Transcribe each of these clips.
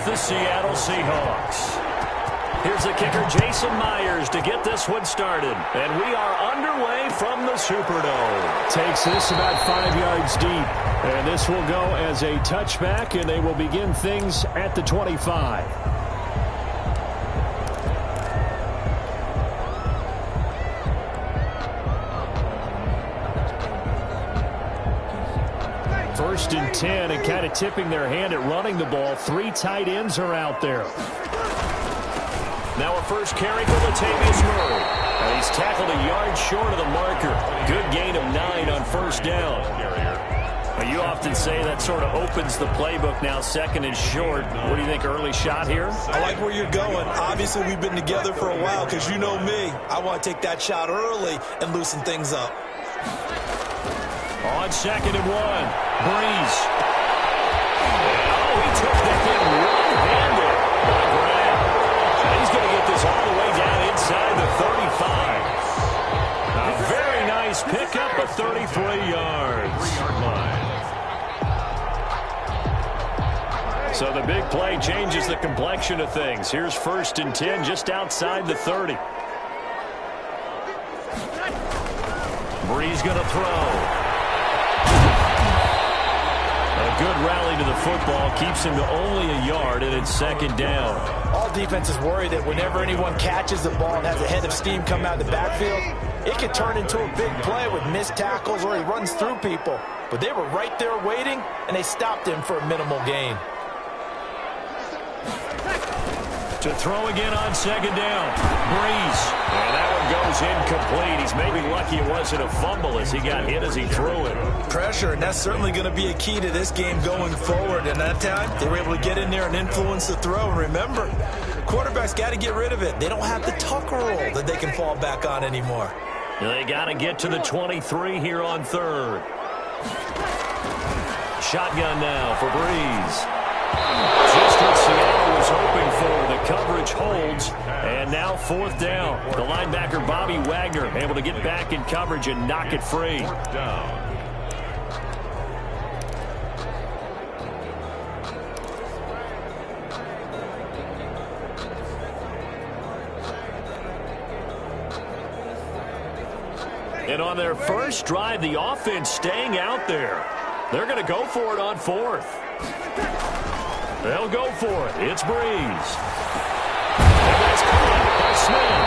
with the Seattle Seahawks. Here's the kicker, Jason Myers, to get this one started. And we are underway from the Superdome. Takes this about 5 yards deep. And this will go as a touchback, and they will begin things at the 25. First and 10, and kind of tipping their hand at running the ball. 3 tight ends are out there. Now a first carry for Latavius Murray. And he's tackled a yard short of the marker. Good gain of 9 on first down. Well, you often say that sort of opens the playbook now, second and short. What do you think, early shot here? I like where you're going. Obviously, we've been together for a while because you know me. I want to take that shot early and loosen things up. On second and 1, Breeze. Oh, he took the hit one-handed. He's going to get this all the way down inside the 35. A very nice pickup of 33 yards. So the big play changes the complexion of things. Here's first and 10 just outside the 30. Breeze going to throw. A good rally to the football keeps him to only a yard, and it's second down. All defenses worry that whenever anyone catches the ball and has a head of steam come out of the backfield, it could turn into a big play with missed tackles or he runs through people. But they were right there waiting, and they stopped him for a minimal gain. To throw again on second down. Breeze. And that one goes incomplete. He's maybe lucky it wasn't a fumble as he got hit as he threw it. Pressure, and that's certainly going to be a key to this game going forward. And that time, they were able to get in there and influence the throw. And remember, quarterbacks got to get rid of it. They don't have the tuck roll that they can fall back on anymore. They got to get to the 23 here on third. Shotgun now for Breeze. Just what Seattle was hoping for. The coverage holds, and now fourth down. The linebacker, Bobby Wagner, able to get back in coverage and knock it free. And on their first drive, the offense staying out there. They're going to go for it on fourth. They'll go for it. It's Breeze. And that's caught by Smith.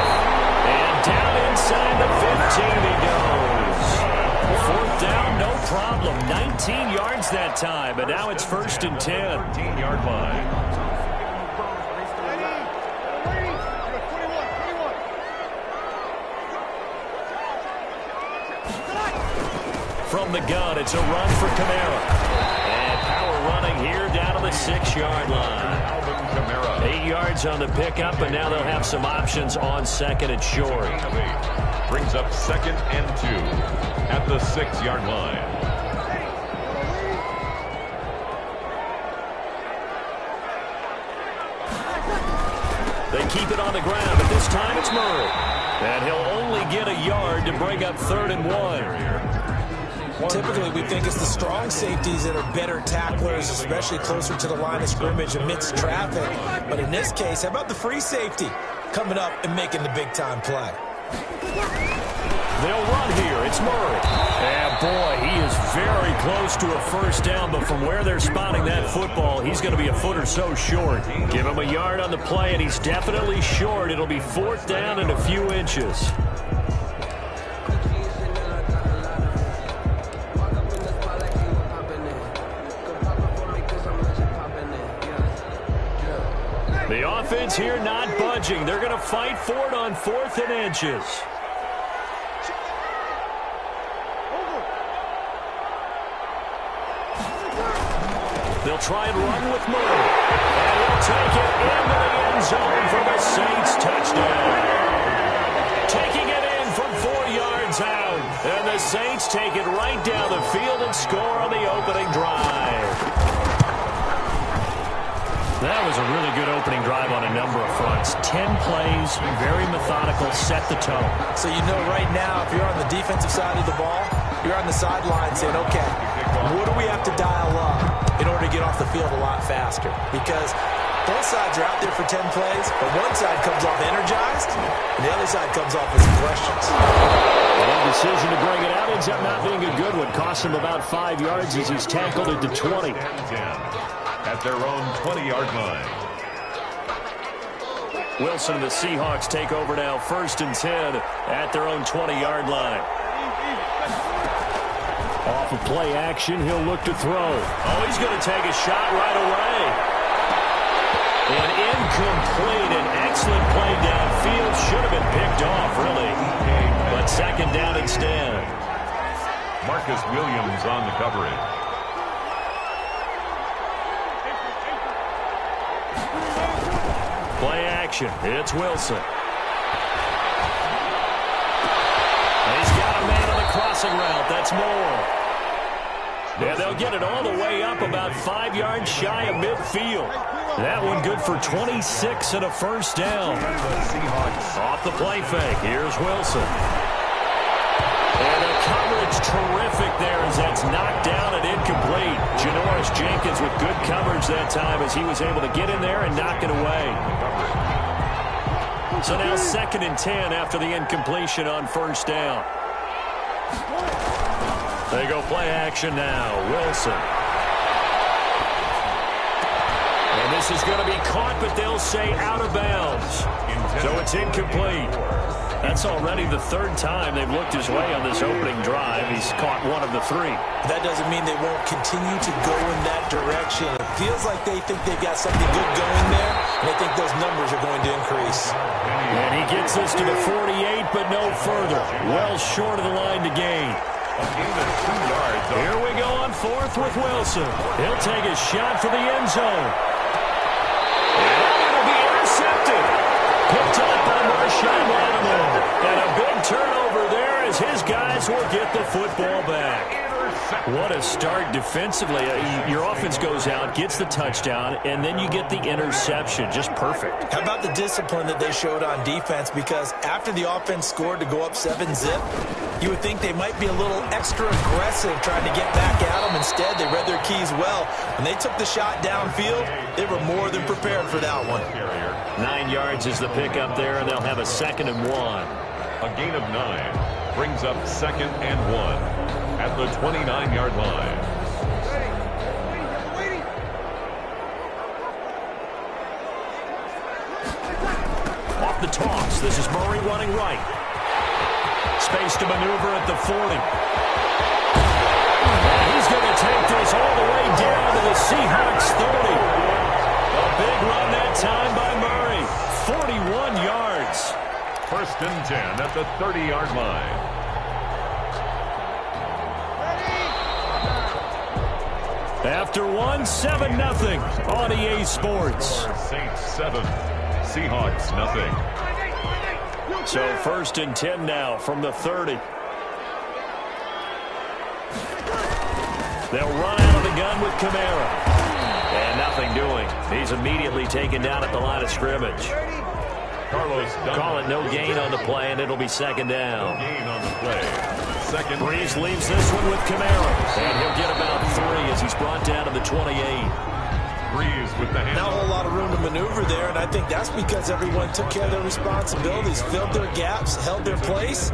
And down inside the 15 he goes. Fourth down, no problem. 19 yards that time. And now it's first and 10. 15-yard line. From the gun, it's a run for Kamara. And power running here down to the 6-yard line. 8 yards on the pickup, and now they'll have some options on second and short. Brings up second and 2 at the 6-yard line. They keep it on the ground, but this time it's Murray. And he'll only get a yard to bring up third and 1. Typically, we think it's the strong safeties that are better tacklers, especially closer to the line of scrimmage amidst traffic. But in this case, how about the free safety coming up and making the big-time play? They'll run here. It's Murray. And, boy, he is very close to a first down, but from where they're spotting that football, he's going to be a foot or so short. Give him a yard on the play, and he's definitely short. It'll be fourth down and a few inches. The offense here not budging. They're going to fight for it on 4th and inches. They'll try and run with Murray. And he'll take it into the end zone for the Saints touchdown. Taking it in from 4 yards out. And the Saints take it right down the field and score on the opening drive. That was a really good opening drive on a number of fronts. 10 plays, very methodical, set the tone. So you know right now, if you're on the defensive side of the ball, you're on the sideline saying, okay, what do we have to dial up in order to get off the field a lot faster? Because Both sides are out there for 10 plays, but one side comes off energized, and the other side comes off with some questions. An indecision to bring it out ends up not being a good one. Cost him about 5 yards as he's tackled at the 20. At their own 20-yard line. Wilson and the Seahawks take over now, 1st and 10 at their own 20-yard line. Off of play action, he'll look to throw. Oh, he's going to take a shot right away. An incomplete, an excellent play downfield. Should have been picked off, really. But 2nd down instead. Marcus Williams on the coverage. Play action. It's Wilson. He's got a man on the crossing route. That's Moore. And they'll get it all the way up about 5 yards shy of midfield. That one good for 26 and a 1st down. Off the play fake. Here's Wilson. And the coverage terrific there as that's knocked down and incomplete. Janoris Jenkins with good coverage that time as he was able to get in there and knock it away. So now 2nd and 10 after the incompletion on 1st down. They go play action now. Wilson. And this is going to be caught, but they'll say out of bounds. So it's incomplete. That's already the 3rd time they've looked his way on this opening drive. He's caught 1 of the 3. That doesn't mean they won't continue to go in that direction. It feels like they think they've got something good going there, and they think those numbers are going to increase. And he gets us to the 48, but no further. Well short of the line to gain. A gain of 2 yards. Here we go on 4th with Wilson. He'll take a shot for the end zone. And it'll be intercepted. Picked up by Marshawn Lattimore. And a big turnover there as his guys will get the football back. What a start defensively. Your offense goes out, gets the touchdown, and then you get the interception. Just perfect. How about the discipline that they showed on defense? Because after the offense scored to go up 7-zip, you would think they might be a little extra aggressive trying to get back at them. Instead, they read their keys well. When they took the shot downfield, they were more than prepared for that one. 9 yards is the pickup there, and they'll have a 2nd and 1. A gain of 9 brings up 2nd and 1 at the 29-yard line. Off the toss. This is Murray running right. Space to maneuver at the 40. And he's going to take this all the way down to the Seahawks 30. A big run that time by Murray. 41 yards. 1st and 10 at the 30-yard line. After 1, 7-0 on EA Sports. Saints 7, Seahawks nothing. So 1st and 10 now from the 30. They'll run out of the gun with Kamara. And nothing doing. He's immediately taken down at the line of scrimmage. Carlos Dunlap. Call it no gain on the play, and it'll be 2nd down. No gain on the play. Second. Breeze leaves this one with Kamara. And he'll get about 3 as he's brought down to the 28. Breeze with the hand. Not a whole lot of room to maneuver there, and I think that's because everyone took care of their responsibilities, filled their gaps, held their place.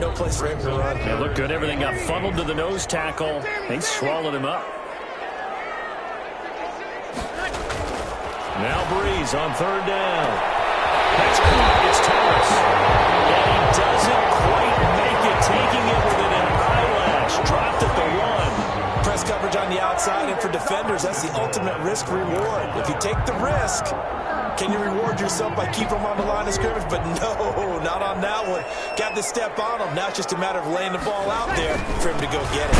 No place for him to run. It looked good. Everything got funneled to the nose tackle. They swallowed him up. Now Breeze on 3rd down. That's caught. It's Thomas. And he doesn't quite make it, taking it within an eyelash. Dropped at the 1. Press coverage on the outside, and for defenders, that's the ultimate risk-reward. If you take the risk, can you reward yourself by keeping them on the line of scrimmage? But no, not on that one. Got to step on them. Now it's just a matter of laying the ball out there for him to go get it.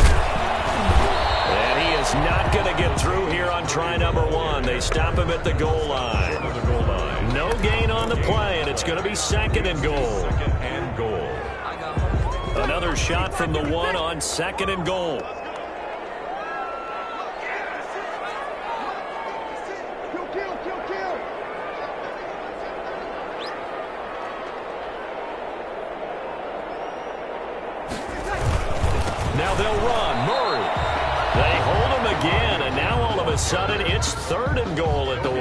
And he is not going to get through here on try number 1. They stop him at the goal line. No gain on the play, and it's going to be 2nd and goal. 2nd and goal. Another shot from the 1 on 2nd and goal. Now they'll run. Murray. They hold him again, and now all of a sudden it's 3rd and goal at the 1.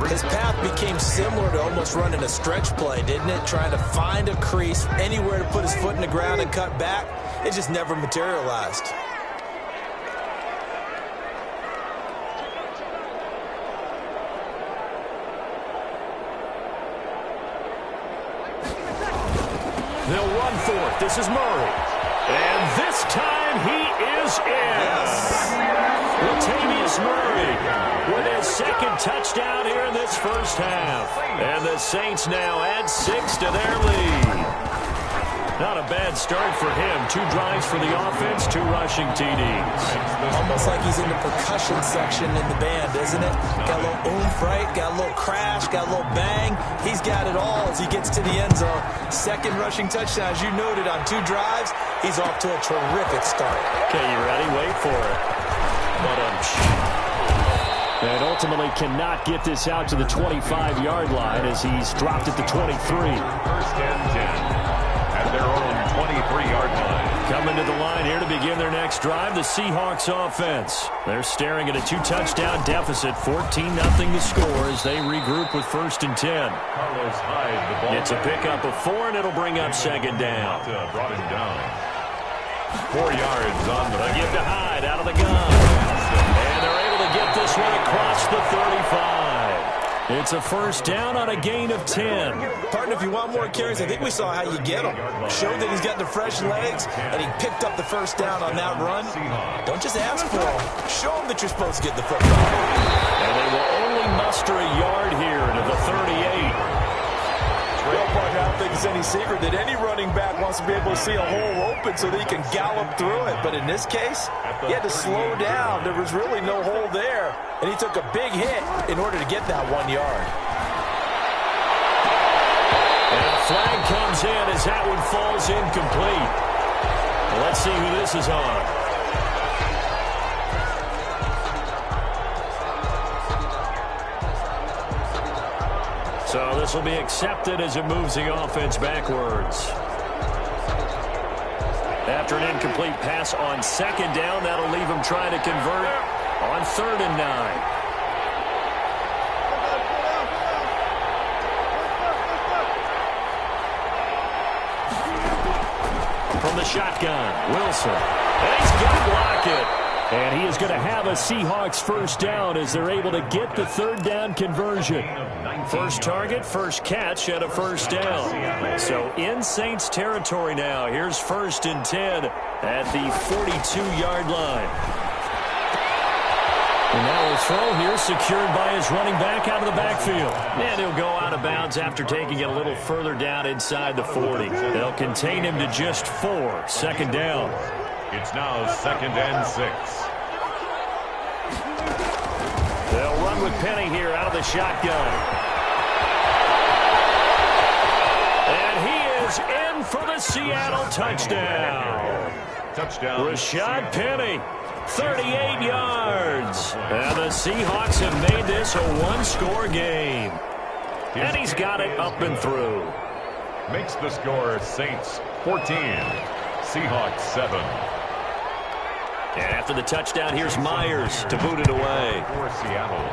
His path became similar to almost running a stretch play, didn't it? Trying to find a crease, anywhere to put his foot in the ground and cut back. It just never materialized. They'll run for it. This is Murray. And this time he is in. Yes. Latavius Murray with his second touchdown here in this first half. And the Saints now add 6 to their lead. Not a bad start for him. 2 drives for the offense, 2 rushing TDs. Almost like he's in the percussion section in the band, isn't it? Got a little oomph, right? Got a little crash, got a little bang. He's got it all as he gets to the end zone. Second rushing touchdown, as you noted, on 2 drives. He's off to a terrific start. Okay, you ready? Wait for it. And ultimately cannot get this out to the 25-yard line as he's dropped at the 23. First and 10 at their own 23-yard line. Coming to the line here to begin their next drive, the Seahawks offense. They're staring at a 2-touchdown deficit, 14-0 to score as they regroup with first and 10. Carlos Hyde, the ball. It's a pickup of 4, and it'll bring up second down. Brought him down. 4 yards on the give to Hyde out of the gun. And they're able to get this one across the 35. It's a first down on a gain of 10. Partner, if you want more carries, I think we saw how you get him. Showed that he's got the fresh legs, and he picked up the first down on that run. Don't just ask for him. Show him that you're supposed to get the football. And they will only muster a yard here to the 38. Well, partner, I don't think it's any secret that any running back wants to be able to see a hole open so that he can gallop through it. But in this case, he had to slow down. There was really no hole there, and he took a big hit in order to get that 1 yard. And a flag comes in as that one falls incomplete. Well, let's see who this is on. So this will be accepted as it moves the offense backwards. After an incomplete pass on second down, that'll leave him trying to convert on 3rd and 9. From the shotgun, Wilson. And he's got Lockett. And he is going to have a Seahawks first down as they're able to get the 3rd down conversion. First target, first catch, and a first down. So in Saints territory now. Here's 1st and 10 at the 42-yard line. And now a throw here secured by his running back out of the backfield. And he'll go out of bounds after taking it a little further down inside the 40. They'll contain him to just 4. Second down. It's now 2nd and 6. They'll run with Penny here out of the shotgun. And he is in for the Seattle touchdown. Touchdown. Rashad Penny, 38 yards. And the Seahawks have made this a one-score game. And he's got it up and through. Makes the score Saints 14, Seahawks 7. And after the touchdown, here's Myers to boot it away. For Seattle.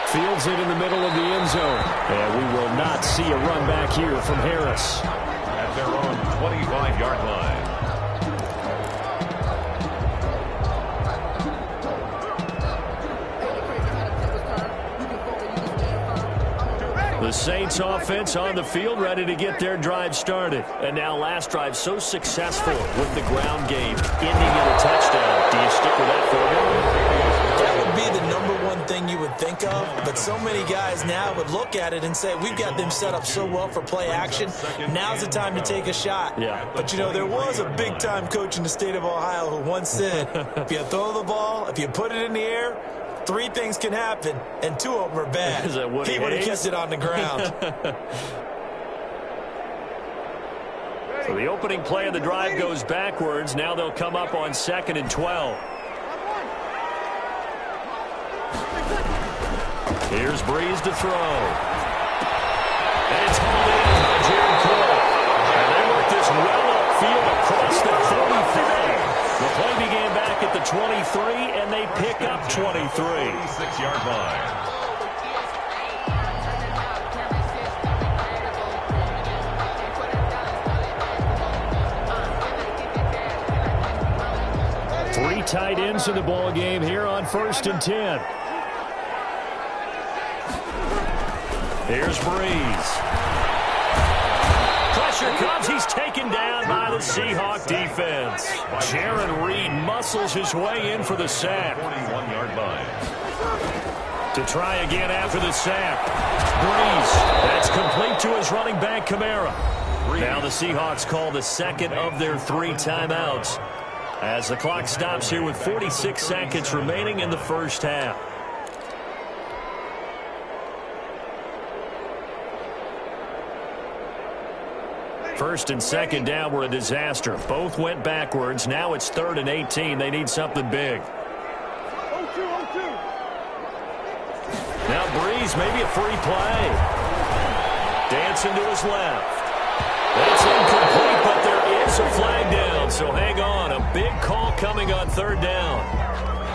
Fields it in the middle of the end zone. And we will not see a run back here from Harris. At their own 25-yard line. The Saints offense on the field ready to get their drive started. And now last drive so successful with the ground game, ending in a touchdown. Do you stick with that formula? That would be the number one thing you would think of, but so many guys now would look at it and say, we've got them set up so well for play action. Now's the time to take a shot. Yeah. But, you know, there was a big-time coach in the state of Ohio who once said, if you throw the ball, if you put it in the air, 3 things can happen, and 2 of them are bad. Is that Woody He would have Hayes? kept it on the ground. So the opening play of the drive goes backwards. Now they'll come up on 2nd and 12. Here's Breeze to throw. And it's hauled in by Jared Cole. And they work this well upfield across the 45. The play began back at the 23, and they pick up 23. 46-yard line. Three tight ends in the ball game here on 1st and 10. Here's Breeze. Pressure comes. He's taken down by the Seahawk defense. Jaron Reed muscles his way in for the sack. 41-yard line. To try again after the sack. Breeze. That's complete to his running back, Kamara. Now the Seahawks call the second of their 3 timeouts as the clock stops here with 46 seconds remaining in the first half. First and second down were a disaster. Both went backwards. Now it's 3rd and 18. They need something big. Now Breeze, maybe a free play. Dancing to his left. That's incomplete, but there is a flag down, so hang on. A big call coming on 3rd down.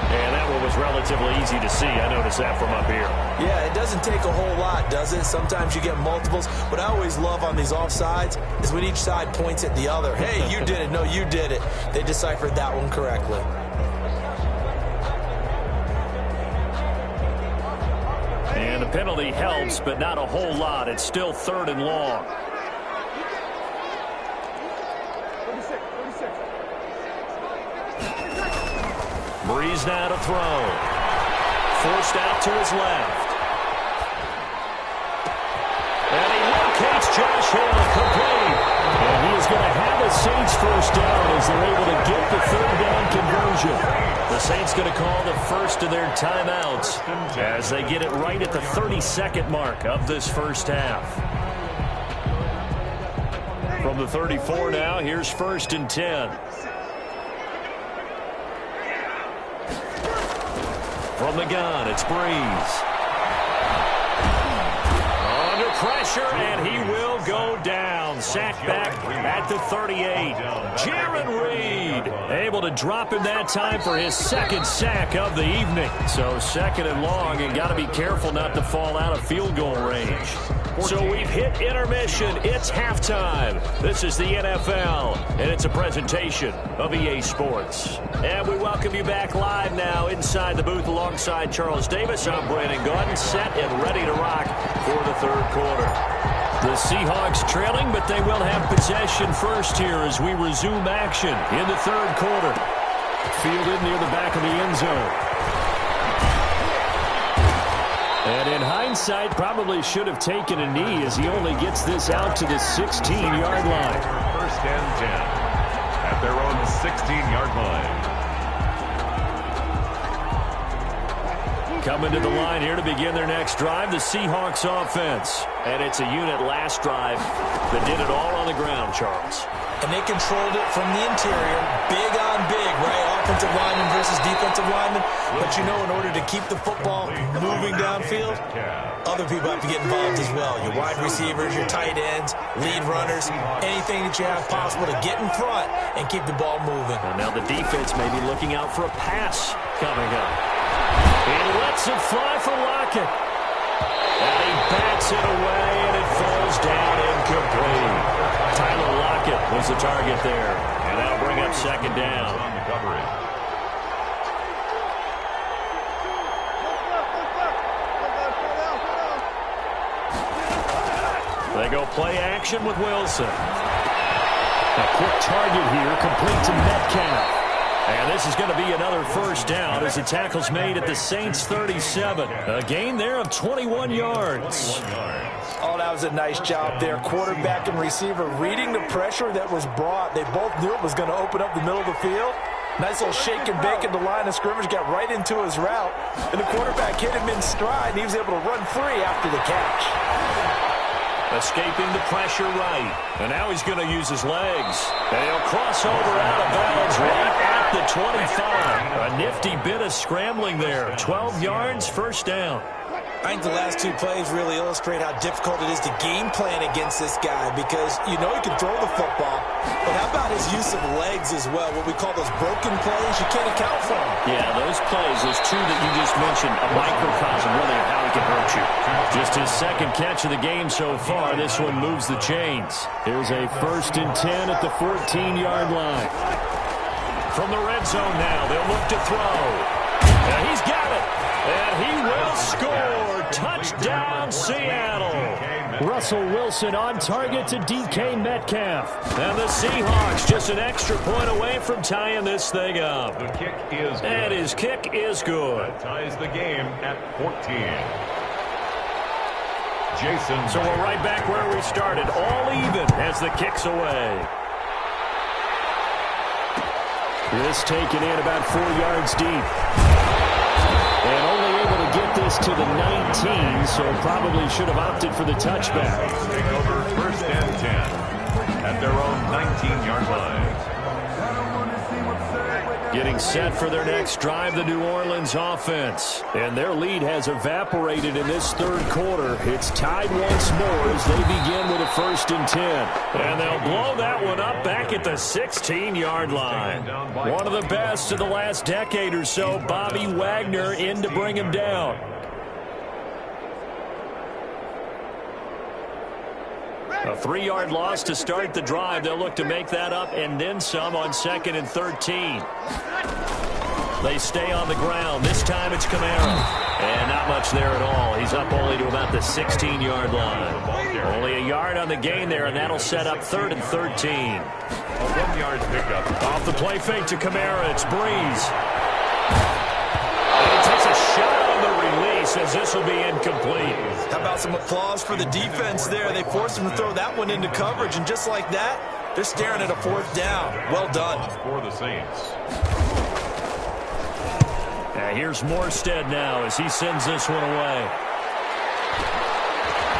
And that one was relatively easy to see. I noticed that from up here. Yeah, it doesn't take a whole lot, does it? Sometimes you get multiples. What I always love on these offsides is when each side points at the other. Hey, you did it. No, you did it. They deciphered that one correctly. And the penalty helps, but not a whole lot. It's still 3rd and long. Breeze now to throw. Forced out to his left. And he locates Josh Hill, complete. And he is going to have a Saints first down as they're able to get the 3rd down conversion. The Saints going to call the first of their timeouts as they get it right at the 32nd mark of this first half. From the 34 now, here's 1st and 10. From the gun, it's Breeze. Under pressure, and he will go down. Sack back at the 38. Jaron Reed able to drop him that time for his 2nd sack of the evening. So 2nd and long, and got to be careful not to fall out of field goal range. So we've hit intermission. It's halftime. This is the NFL, and it's a presentation of EA Sports. And we welcome you back live now inside the booth alongside Charles Davis. I'm Brandon Gordon, set and ready to rock for the 3rd quarter. The Seahawks trailing, but they will have possession first here as we resume action in the 3rd quarter. Fielded near the back of the end zone. And in hindsight, probably should have taken a knee as he only gets this out to the 16-yard line. 1st and 10 at their own 16-yard line. Coming to the line here to begin their next drive, the Seahawks offense. And it's a unit last drive that did it all on the ground, Charles. And they controlled it from the interior, big on big, right? Offensive lineman versus defensive lineman. But you know, in order to keep the football moving downfield, other people have to get involved as well. Your wide receivers, your tight ends, lead runners, anything that you have possible to get in front and keep the ball moving. And now the defense may be looking out for a pass coming up. He lets it fly for Lockett. And he bats it away, and it falls down incomplete. Tyler Lockett was the target there. And that'll bring up 2nd down. On the coverage. They go play action with Wilson. A quick target here, complete to Metcalf. And this is going to be another first down as the tackle's made at the Saints 37. A gain there of 21 yards. Oh, that was a nice job there. Quarterback and receiver reading the pressure that was brought. They both knew it was going to open up the middle of the field. Nice little shake and bake at the line of scrimmage. Got right into his route. And the quarterback hit him in stride, and he was able to run free after the catch. Escaping the pressure right. And now he's going to use his legs. And he'll cross over out of bounds right at the 25. A nifty bit of scrambling there. 12 yards, first down. I think the last two plays really illustrate how difficult it is to game plan against this guy because you know he can throw the football, but how about his use of legs as well, what we call those broken plays? You can't account for them. Yeah, those plays, those two that you just mentioned, a microcosm really of how he can hurt you. Just his second catch of the game so far. This one moves the chains. Here's a 1st and 10 at the 14-yard line. From the red zone now, they'll look to throw. And he's got it. And he will score. Touchdown, Seattle. Russell Wilson on target to DK Metcalf. And the Seahawks just an extra point away from tying this thing up. The kick is good. And his kick is good. That ties the game at 14. Jason. So we're right back where we started, all even as the kick's away. This taken in about 4 yards deep. And only able to get this to the 19, so probably should have opted for the touchback. Take over 1st and 10 at their own 19-yard line. Getting set for their next drive, the New Orleans offense. And their lead has evaporated in this third quarter. It's tied once more as they begin with a 1st and 10. And they'll blow that one up back at the 16-yard line. One of the best of the last decade or so, Bobby Wagner in to bring him down. A 3-yard loss to start the drive. They'll look to make that up and then some on 2nd and 13. They stay on the ground. This time it's Kamara. And not much there at all. He's up only to about the 16-yard line. Only a yard on the gain there, and that'll set up 3rd and 13. A 1-yard pickup. Off the play fake to Kamara. It's Breeze. And he takes a shot on the release as this will be incomplete. How about some applause for the defense there? They forced him to throw that one into coverage, and just like that, they're staring at a 4th down. Well done. For the Saints. Here's Morstead now as he sends this one away.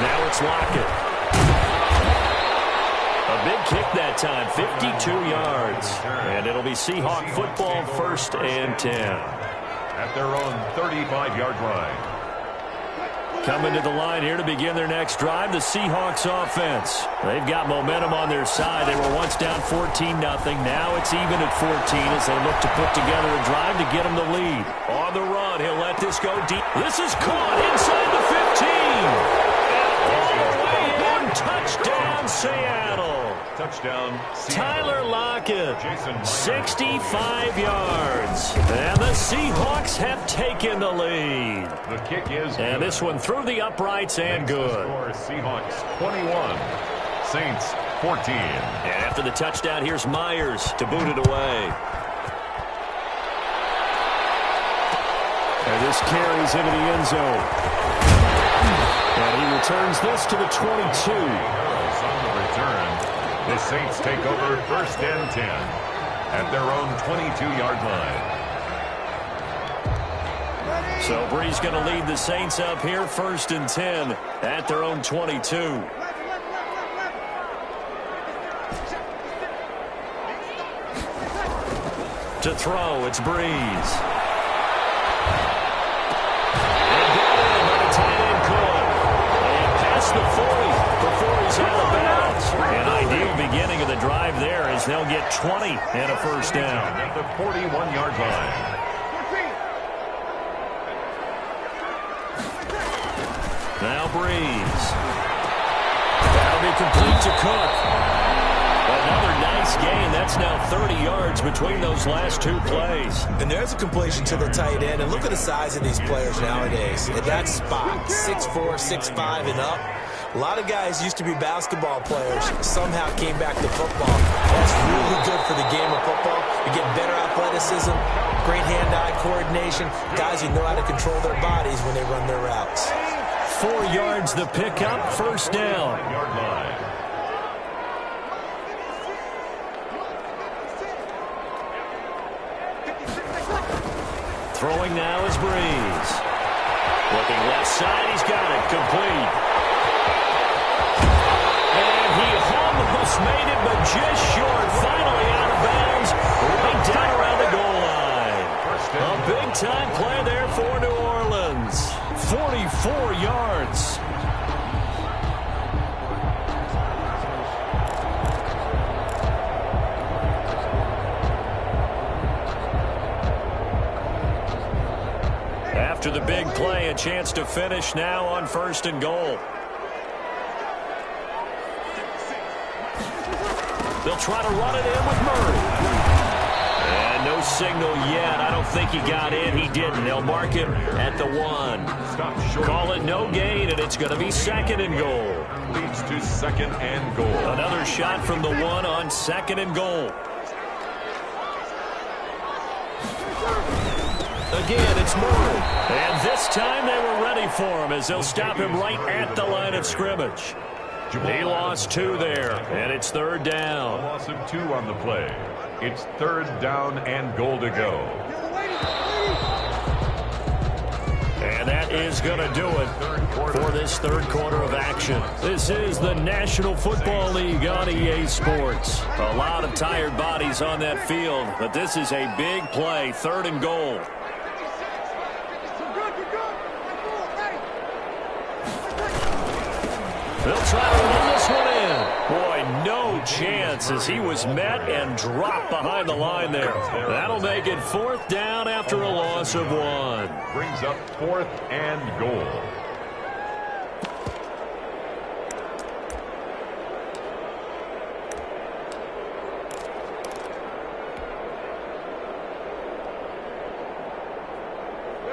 Now it's Lockett. A big kick that time, 52 yards. And it'll be Seahawk football, 1st and 10. At their own 35-yard line. Coming to the line here to begin their next drive, the Seahawks offense. They've got momentum on their side. They were once down 14-0. Now it's even at 14 as they look to put together a drive to get them the lead. On the run, he'll let this go deep. This is caught inside the 15. And all the way in, touchdown Seattle. Touchdown, Tyler Lockett, 65 yards. And the Seahawks have taken the lead. The kick is and good. this one through the uprights and good. Seahawks 21, Saints 14. And after the touchdown, here's Myers to boot it away. And this carries into the end zone. And he returns this to the 22. On the return, the Saints take over 1st and 10 at their own 22-yard line. So Breeze going to lead the Saints up here, 1st and 10 at their own 22. To throw, it's Breeze. And got in by the tight end Cook. And past the 40 before he's out of bounds. An ideal beginning of the drive there as they'll get 20 and a 1st down. At the 41-yard line. Now Breeze. That'll be complete to Cook. Another nice gain. That's now 30 yards between those last two plays. And there's a completion to the tight end. And look at the size of these players nowadays. At that spot, 6'4", 6'5", and up. A lot of guys used to be basketball players, somehow came back to football. That's really good for the game of football. You get better athleticism, great hand-eye coordination, guys who know how to control their bodies when they run their routes. 4 yards the pickup, 1st down. Yard line. Throwing now is Breeze. Looking left side, he's got it, complete. And he almost made it, but just short. Finally out of bounds, right down around the goal line. A big-time play there for New Orleans. 44 4 yards. After the big play, a chance to finish now on 1st and goal. They'll try to run it in with Murray. And no signal yet. I don't think he got in. He didn't. They'll mark him at the 1. Call it no gain, and it's going to be 2nd and goal. Leads to 2nd and goal. Another shot from the 1 on 2nd and goal. Again, it's Murray. And this time they were ready for him as they'll stop him right at the line of scrimmage. He lost 2 there, and it's 3rd down. A loss of 2 on the play. It's 3rd down and goal to go. And that is going to do it for this 3rd quarter of action. This is the National Football League on EA Sports. A lot of tired bodies on that field, but this is a big play, 3rd and goal. They'll try to run this one in. Boy, no chance as he was met and dropped behind the line there. That'll make it 4th down after a loss of 1. Brings up 4th and goal.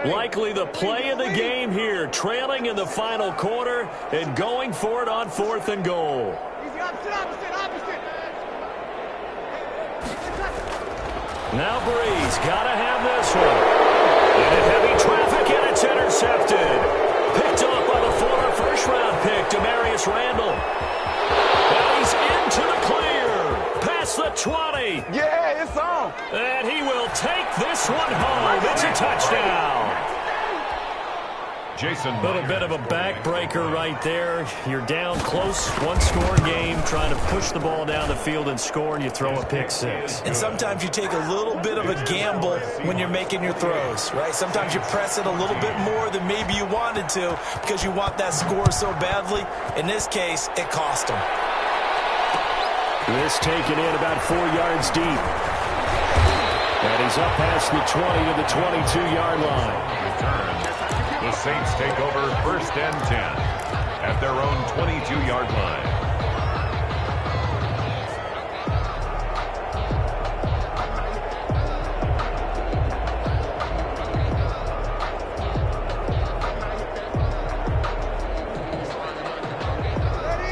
Likely the play of the game here, trailing in the final quarter and going for it on 4th and goal. Opposite. Now Breeze got to have this one. Into heavy traffic, and it's intercepted. Picked up by the former first-round pick, Demarius Randall. Now he's into the clear. Past the 20. Yeah, it's on. And he will take this one home. It's a touchdown. Jason. A little bit of a backbreaker right there. You're down close, 1-score game, trying to push the ball down the field and score, and you throw a pick 6. And sometimes you take a little bit of a gamble when you're making your throws, right? Sometimes you press it a little bit more than maybe you wanted to because you want that score so badly. In this case, it cost him. This taken in about 4 yards deep. And he's up past the 20 to the 22-yard line. Return. The Saints take over 1st and 10 at their own 22-yard line.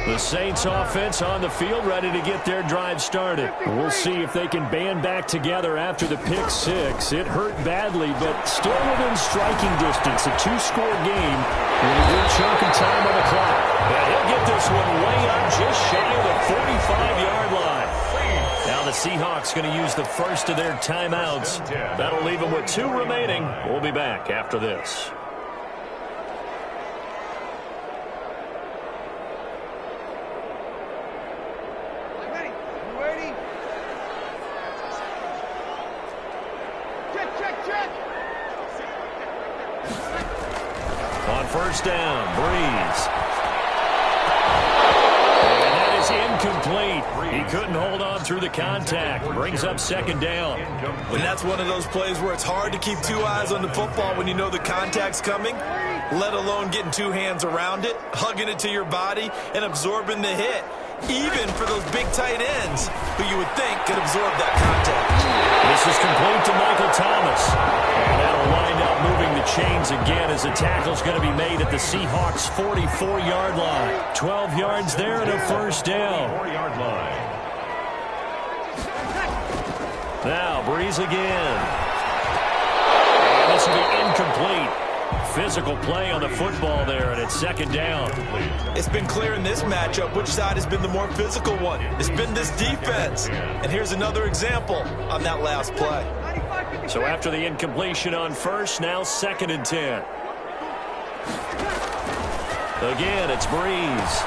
The Saints offense on the field, ready to get their drive started. We'll see if they can band back together after the pick 6. It hurt badly, but still within striking distance. A 2-score game with a good chunk of time on the clock. And he'll get this one way up just shy of the 45-yard line. Now the Seahawks going to use the first of their timeouts. That'll leave them with 2 remaining. We'll be back after this. On 1st down, Breeze. And that is incomplete. He couldn't hold on through the contact. Brings up 2nd down. And that's one of those plays where it's hard to keep 2 eyes on the football when you know the contact's coming, let alone getting 2 hands around it, hugging it to your body, and absorbing the hit. Even for those big tight ends who you would think could absorb that contact. This is complete to Michael Thomas. And that'll wind up moving the chains again as the tackle's going to be made at the Seahawks' 44-yard line. 12 yards there and a 1st down. 4-yard line. Now Breeze again. And this will be incomplete. Physical play on the football there, and it's 2nd down. It's been clear in this matchup which side has been the more physical one. It's been this defense. And here's another example on that last play. So after the incompletion on 1st, now 2nd and 10. Again, it's Breeze.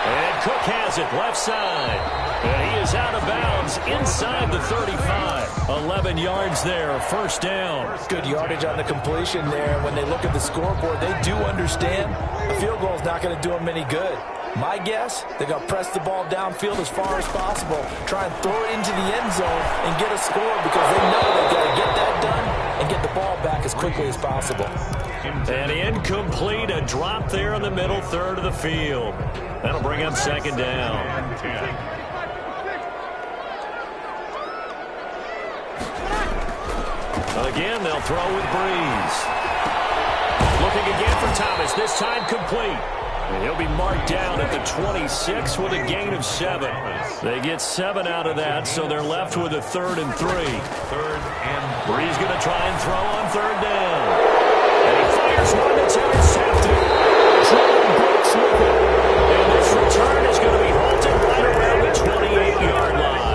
And Cook has it left side. And he is out of bounds inside the 35. 11 yards there, first down. Good yardage on the completion there. And when they look at the scoreboard, they do understand a field goal is not going to do them any good. My guess, they're going to press the ball downfield as far as possible, try and throw it into the end zone and get a score because they know they've got to get that done and get the ball back as quickly as possible. And incomplete, a drop there in the middle third of the field. That'll bring up second down. Again, they'll throw with Breeze. Looking again for Thomas, this time complete. And he'll be marked down at the 26 with a gain of 7. They get 7 out of that, so they're left with a 3rd and 3. Breeze going to try and throw on 3rd down. And he fires one that's intercepted. Jordan Brooks with it. And this return is going to be halted right around the 28-yard line.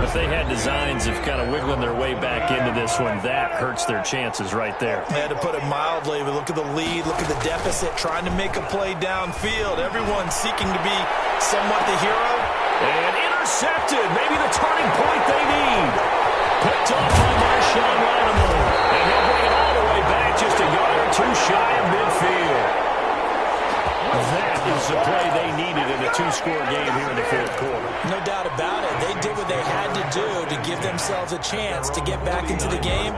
If they had designs of kind of wiggling their way back into this one, that hurts their chances right there. They had to put it mildly, but look at the lead, look at the deficit, trying to make a play downfield. Everyone seeking to be somewhat the hero. And intercepted, maybe the turning point they need. Picked off by Marshawn Lattimore. And he'll bring it all the way back just a yard or two shy of midfield. That is the play they needed in a 2-score game here in the 4th quarter. No doubt about it. They did what they had to do to give themselves a chance to get back into the game.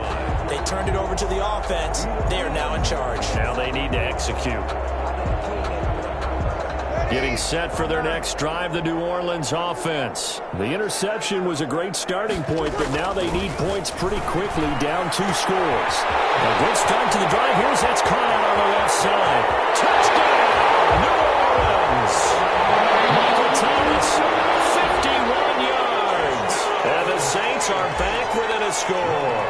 They turned it over to the offense. They are now in charge. Now they need to execute. Getting set for their next drive, the New Orleans offense. The interception was a great starting point, but now they need points pretty quickly, down 2 scores. A good start to the drive. Here's that's caught out on the left side. Touchdown, New Orleans. Michael Thomas, 51 yards. And the Saints are back within a score.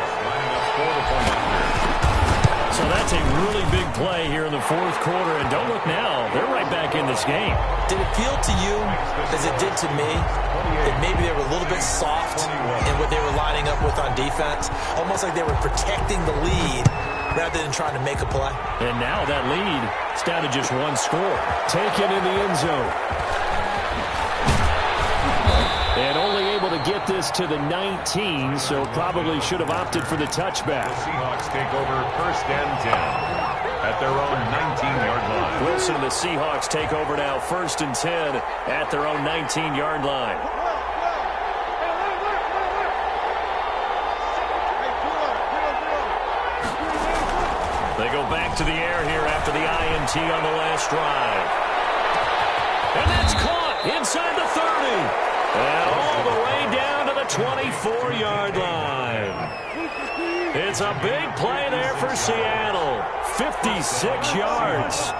So that's a really big play here in the 4th quarter. And don't look now, they're right back in this game. Did it feel to you, as it did to me, that maybe they were a little bit soft in what they were lining up with on defense? Almost like they were protecting the lead rather than trying to make a play. And now that lead is down to just 1 score. Taken in the end zone. And only able to get this to the 19, so probably should have opted for the touchback. The Seahawks take over 1st and 10 at their own 19-yard line. Wilson and the Seahawks take over now 1st and 10 at their own 19-yard line. They go back to the air here after the INT on the last drive. And that's caught inside the 30. And all the way down to the 24-yard line. It's a big play there for Seattle. 56 yards.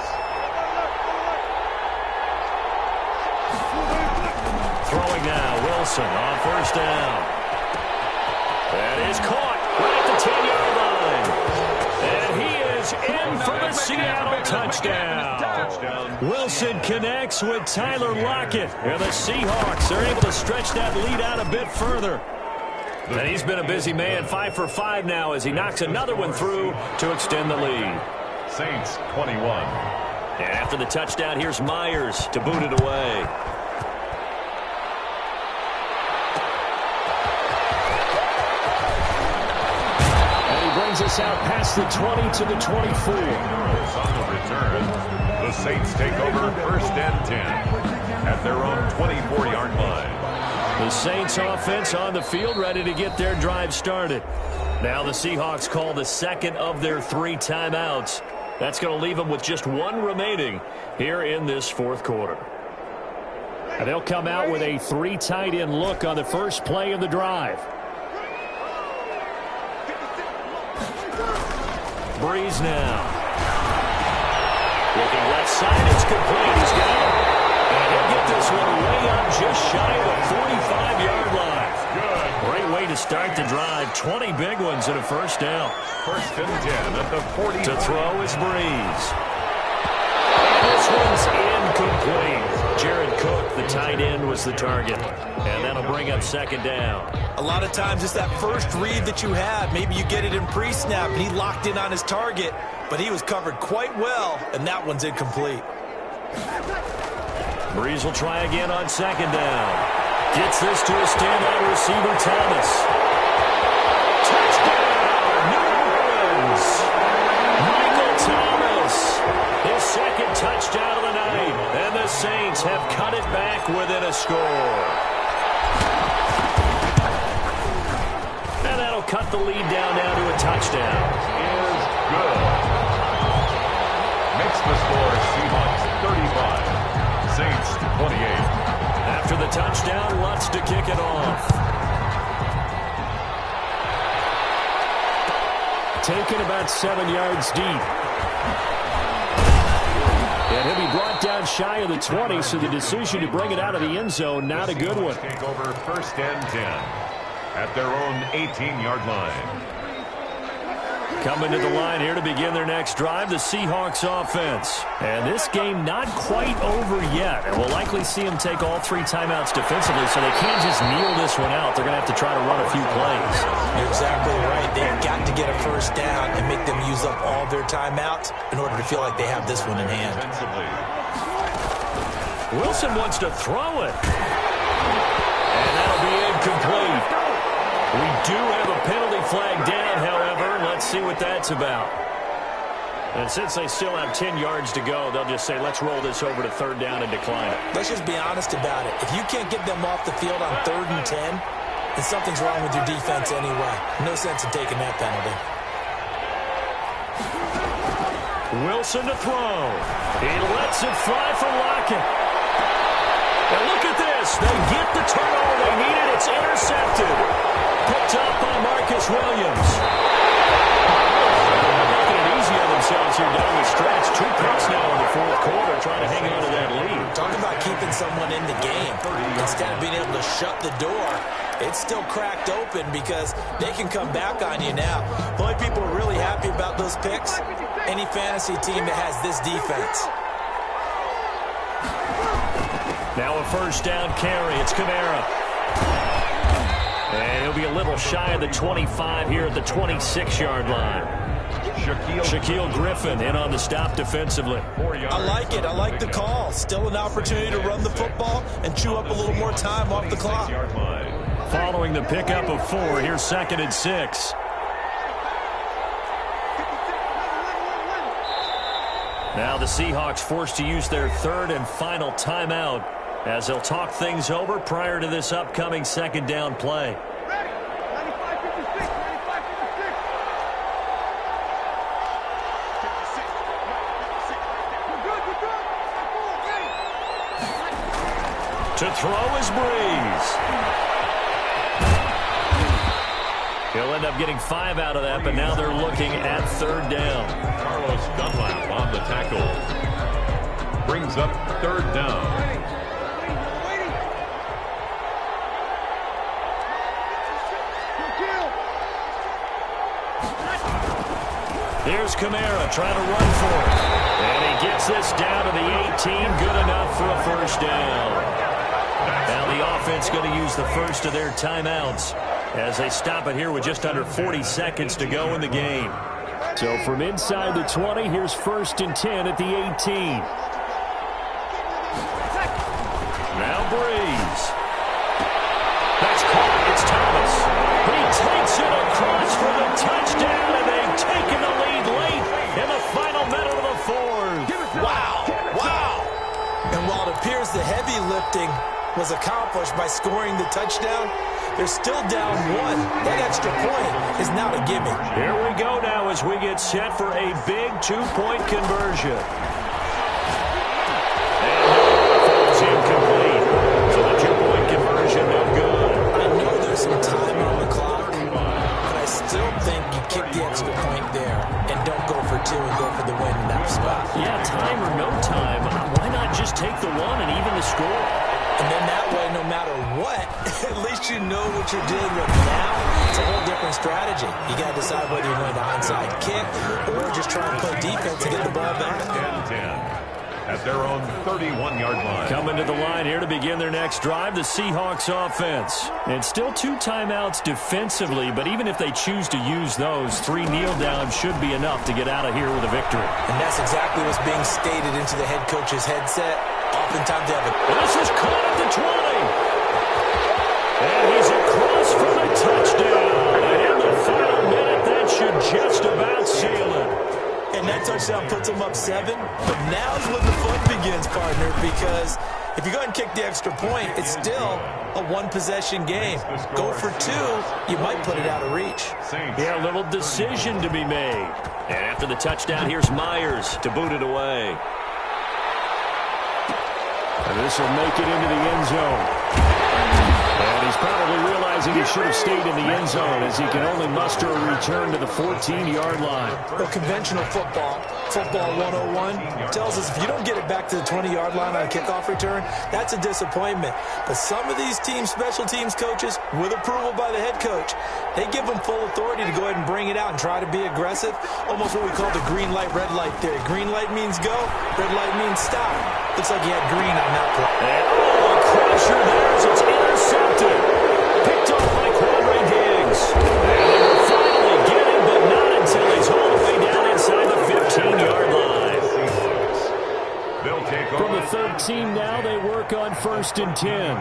Throwing now, Wilson on 1st down. That is caught right at the 10-yard line. And he is in for the Seattle touchdown. Wilson connects with Tyler Lockett. And the Seahawks are able to stretch that lead out a bit further. And he's been a busy man, 5 for 5 now as he knocks another one through to extend the lead. Saints 21. And after the touchdown, here's Myers to boot it away. Brings us out past the 20 to the 24. On the return, the Saints take over 1st and 10 at their own 24-yard line. The Saints offense on the field, ready to get their drive started. Now the Seahawks call the 2nd of their 3 timeouts. That's going to leave them with just 1 remaining here in this 4th quarter. And they'll come out with a 3 tight end look on the first play of the drive. Breeze now. Looking left side, it's complete. He's got it. And he'll get this one way up just shy of the 45-yard line. Good. Great way to start the drive. 20 big ones and a 1st down. 1st and 10 at the 40. To throw is Breeze. This one's incomplete. Jared Cook, the tight end, was the target. And that'll bring up 2nd down. A lot of times it's that first read that you have. Maybe you get it in pre-snap, and he locked in on his target, but he was covered quite well, and that one's incomplete. Breeze will try again on second down. Gets this to a standout receiver, Thomas. Touchdown, New Orleans! Michael Thomas, his second touchdown of the night. And the Saints have cut it back within a score. And that'll cut the lead down now to a touchdown. Is good. Makes the score Seahawks 35, Saints 28. After the touchdown, Lutz to kick it off. Taken about 7 yards deep. And he'll be brought down shy of the 20, so the decision to bring it out of the end zone, not a good one. Take over first and 10 at their own 18-yard line. Coming to the line here to begin their next drive, the Seahawks offense. And this game not quite over yet. And we'll likely see them take all 3 timeouts defensively, so they can't just kneel this one out. They're going to have to try to run a few plays. You're exactly right. They've got to get a first down and make them use up all their timeouts in order to feel like they have this one in hand. Wilson wants to throw it. And that'll be incomplete. We do have a penalty flag down, however. Let's see what that's about. And since they still have 10 yards to go, they'll just say, let's roll this over to third down and decline it. Let's just be honest about it. If you can't get them off the field on 3rd and 10, then something's wrong with your defense anyway. No sense in taking that penalty. Wilson to throw. He lets it fly for Lockett. And look at this. They get the turnover they needed. It's intercepted. Picked up by Marcus Williams. Making it easy on themselves here down the stretch. 2 picks now in the 4th quarter, trying to hang on to that lead. Talk about keeping someone in the game. Instead of being able to shut the door, it's still cracked open because they can come back on you now. The only people who are really happy about those picks, any fantasy team that has this defense. Now a first down carry. It's Kamara. And he'll be a little shy of the 25 here at the 26-yard line. Shaquille Griffin in on the stop defensively. I like it. I like the call. Still an opportunity to run the football and chew up a little more time off the clock. Following the pickup of 4, here's 2nd and 6. Now the Seahawks forced to use their 3rd and final timeout as they'll talk things over prior to this upcoming 2nd down play. Ready. 95-56. 95-56. We're good. To throw is Breeze. He'll end up getting 5 out of that, but now they're looking at 3rd down. Carlos Dunlap on the tackle. Brings up 3rd down. Here's Kamara trying to run for it. And he gets this down to the 18. Good enough for a first down. Now the offense going to use the first of their timeouts as they stop it here with just under 40 seconds to go in the game. So from inside the 20, here's 1st and 10 at the 18. Now Breeze. That's caught. It's Thomas. He takes it across for the touchdown, and they've taken the lead late in the final minute of the 4th. Wow. Wow. And while it appears the heavy lifting was accomplished by scoring the touchdown, they're still down 1. That extra point is now a gimme. Here we go now as we get set for a big 2-point conversion. And it's incomplete. So the 2-point conversion no good. I know there's some time on the clock, but I still think you kick the extra point there and don't go for 2 and go for the win in that spot. Yeah, time or no time, why not just take the 1 and even the score? And then that way, no matter what, at least you know what you're dealing with now. It's a whole different strategy. You got to decide whether you're going to onside kick or just try and play defense and get the ball back. at their own 31-yard line. Coming to the line here to begin their next drive, the Seahawks offense. And still 2 timeouts defensively, but even if they choose to use those, 3 kneel downs should be enough to get out of here with a victory. And that's exactly what's being stated into the head coach's headset. Oftentimes they have a... This is caught at the 20. And he's across for the touchdown. And in the final minute, that should just about seal it. And that touchdown puts them up 7. But now's when the fun begins, partner, because if you go ahead and kick the extra point, it's still a 1-possession game. Go for 2, you might put it out of reach. Yeah, a little decision to be made. And after the touchdown, here's Myers to boot it away. And this will make it into the end zone. And he's probably realizing he should have stayed in the end zone as he can only muster a return to the 14-yard line. Well, conventional football 101, tells us if you don't get it back to the 20-yard line on a kickoff return, that's a disappointment. But some of these special teams coaches, with approval by the head coach, they give them full authority to go ahead and bring it out and try to be aggressive, almost what we call the green light, red light theory. Green light means go, red light means stop. Looks like he had green on that play. And a crusher there as it's intercepted. Picked off by Quandre Diggs. And they will finally get him, but not until he's all the way down inside the 15-yard line. They'll take From over the 13 now, they work on 1st and 10.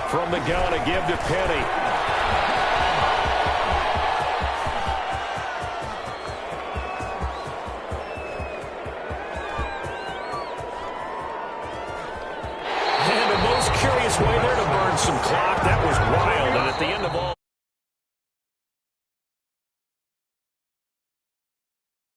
From the gun, a give to Penny. And a most curious way there to burn some clock. That was wild, and at the end of all...